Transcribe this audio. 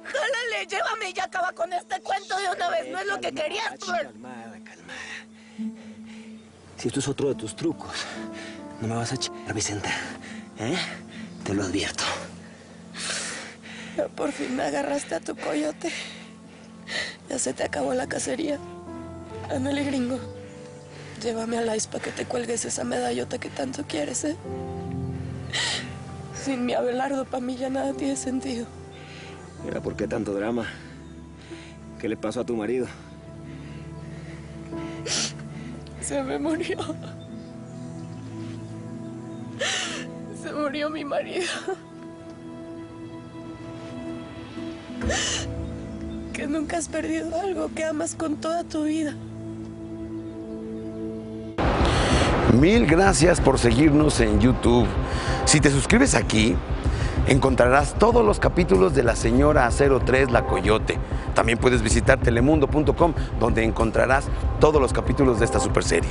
Jálale, llévame y ya acaba con este cuento de una vez. No es lo que querías, Calmada. Si esto es otro de tus trucos, no me vas a echar, Vicenta. ¿Eh? Te lo advierto. Ya por fin me agarraste a tu coyote. Ya se te acabó la cacería. Ándale, gringo. Llévame a la ispa que te cuelgues esa medallota que tanto quieres, ¿eh? Sin mi Abelardo, para mí ya nada tiene sentido. Mira, ¿por qué tanto drama? ¿Qué le pasó a tu marido? Se me murió. Se murió mi marido. Que nunca has perdido algo que amas con toda tu vida. Mil gracias por seguirnos en YouTube. Si te suscribes aquí, encontrarás todos los capítulos de La Señora 03, La Coyote. También puedes visitar telemundo.com, donde encontrarás todos los capítulos de esta super serie.